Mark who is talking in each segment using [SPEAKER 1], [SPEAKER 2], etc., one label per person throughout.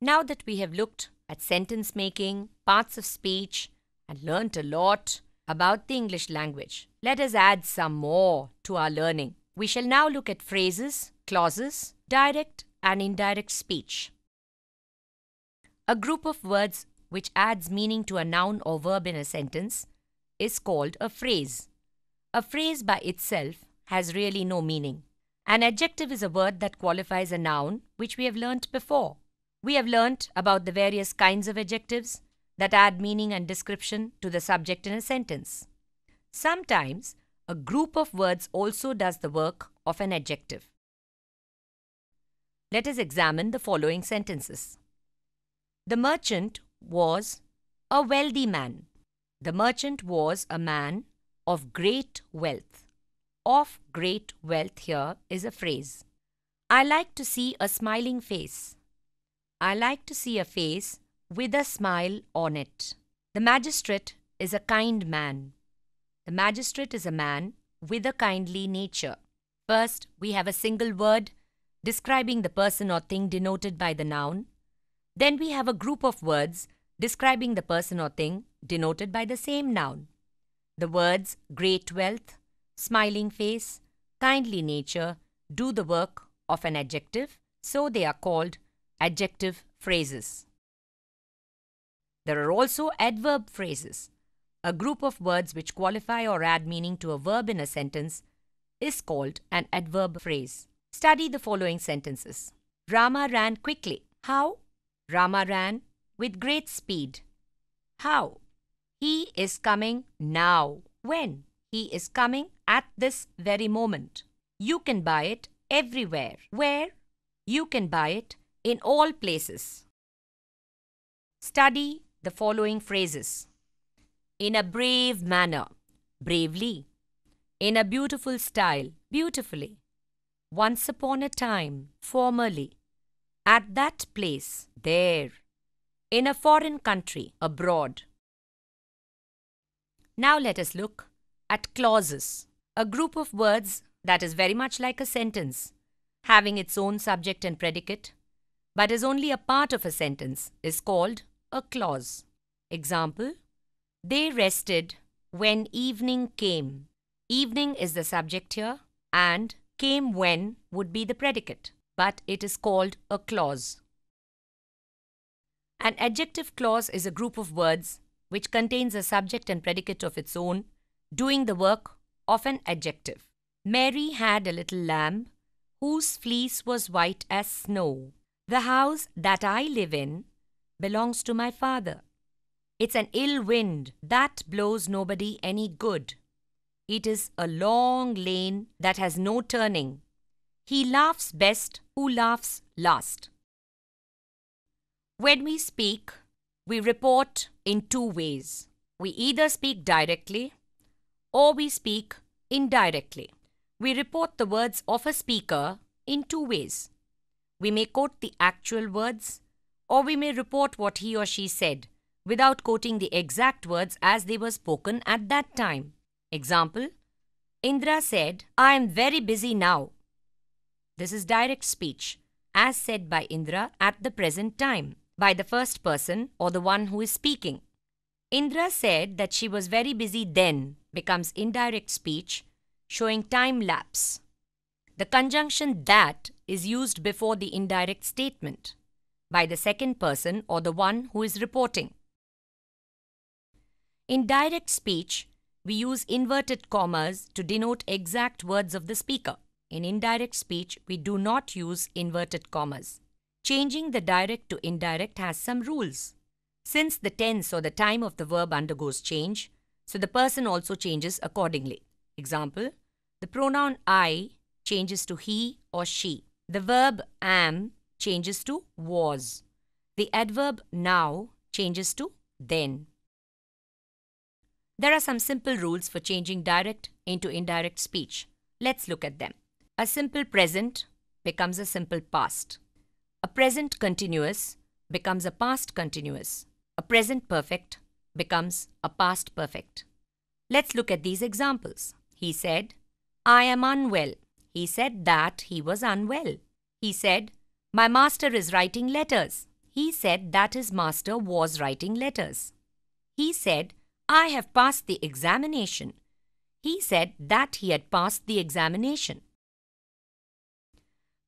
[SPEAKER 1] Now that we have looked at sentence making, parts of speech, and learnt a lot about the English language, let us add some more to our learning. We shall now look at phrases, clauses, direct and indirect speech. A group of words which adds meaning to a noun or verb in a sentence is called a phrase. A phrase by itself has really no meaning. An adjective is a word that qualifies a noun, which we have learnt before. We have learnt about the various kinds of adjectives that add meaning and description to the subject in a sentence. Sometimes, a group of words also does the work of an adjective. Let us examine the following sentences. The merchant was a wealthy man. The merchant was a man of great wealth. Of great wealth here is a phrase. I like to see a smiling face. I like to see a face with a smile on it. The magistrate is a kind man. The magistrate is a man with a kindly nature. First, we have a single word describing the person or thing denoted by the noun. Then we have a group of words describing the person or thing denoted by the same noun. The words great wealth, smiling face, kindly nature do the work of an adjective, so they are called adjective phrases. There are also adverb phrases. A group of words which qualify or add meaning to a verb in a sentence is called an adverb phrase. Study the following sentences. Rama ran quickly. How? Rama ran with great speed. How? He is coming now. When? He is coming at this very moment. You can buy it everywhere. Where? You can buy it in all places. Study the following phrases. In a brave manner, bravely. In a beautiful style, beautifully. Once upon a time, formerly. At that place, there. In a foreign country, abroad. Now let us look at clauses. A group of words that is very much like a sentence, having its own subject and predicate, but is only a part of a sentence, is called a clause. Example, they rested when evening came. Evening is the subject here and came when would be the predicate, but it is called a clause. An adjective clause is a group of words which contains a subject and predicate of its own, doing the work of an adjective. Mary had a little lamb whose fleece was white as snow. The house that I live in belongs to my father. It's an ill wind that blows nobody any good. It is a long lane that has no turning. He laughs best who laughs last. When we speak, we report in two ways. We either speak directly or we speak indirectly. We report the words of a speaker in two ways. We may quote the actual words or we may report what he or she said without quoting the exact words as they were spoken at that time. Example, Indra said, I am very busy now. This is direct speech, as said by Indra at the present time, by the first person or the one who is speaking. Indra said that she was very busy then becomes indirect speech, showing time lapse. The conjunction that is used before the indirect statement by the second person or the one who is reporting. In direct speech, we use inverted commas to denote exact words of the speaker. In indirect speech, we do not use inverted commas. Changing the direct to indirect has some rules. Since the tense or the time of the verb undergoes change, so the person also changes accordingly. Example, the pronoun I changes to he or she. The verb am changes to was. The adverb now changes to then. There are some simple rules for changing direct into indirect speech. Let's look at them. A simple present becomes a simple past. A present continuous becomes a past continuous. A present perfect becomes a past perfect. Let's look at these examples. He said, I am unwell. He said that he was unwell. He said, my master is writing letters. He said that his master was writing letters. He said, I have passed the examination. He said that he had passed the examination.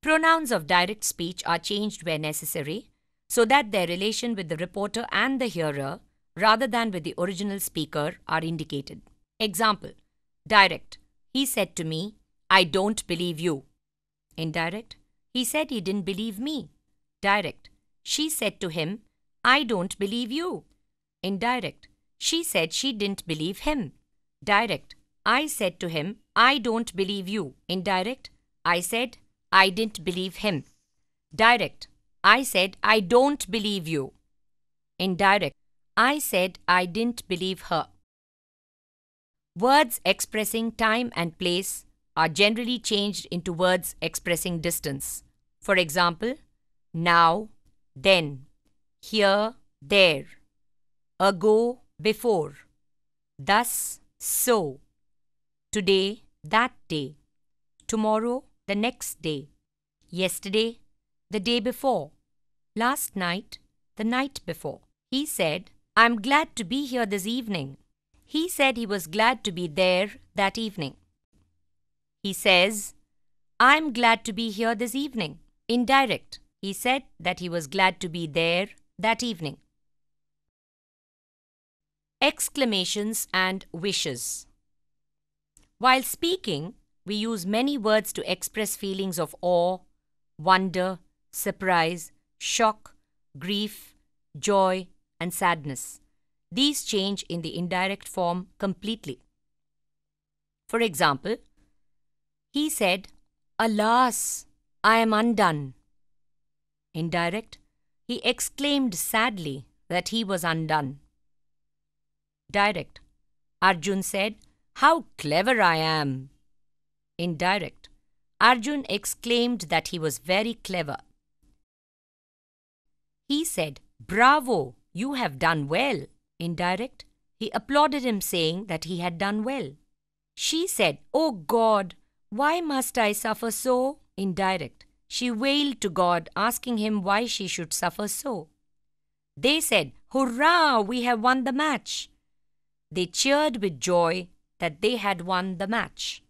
[SPEAKER 1] Pronouns of direct speech are changed where necessary so that their relation with the reporter and the hearer, rather than with the original speaker, are indicated. Example: direct. He said to me, I don't believe you. Indirect. He said he didn't believe me. Direct. She said to him, I don't believe you. Indirect. She said she didn't believe him. Direct. I said to him, I don't believe you. Indirect. I said, I didn't believe him. Direct. I said, I don't believe you. Indirect. I said, I didn't believe her. Words expressing time and place are generally changed into words expressing distance. For example, now, then, here, there, ago, before, thus, so, today, that day, tomorrow, the next day, yesterday, the day before, last night, the night before. He said, I'm glad to be here this evening. He said he was glad to be there that evening. He says, I'm glad to be here this evening. Indirect. He said that he was glad to be there that evening. Exclamations and wishes. While speaking, we use many words to express feelings of awe, wonder, surprise, shock, grief, joy, and sadness. These change in the indirect form completely. For example, he said, Alas, I am undone. Indirect, he exclaimed sadly that he was undone. Direct, Arjun said, How clever I am. Indirect, Arjun exclaimed that he was very clever. He said, Bravo, you have done well. Indirect, he applauded him, saying that he had done well. She said, Oh God, why must I suffer so? Indirect, she wailed to God, asking him why she should suffer so. They said, Hurrah, we have won the match. They cheered with joy that they had won the match.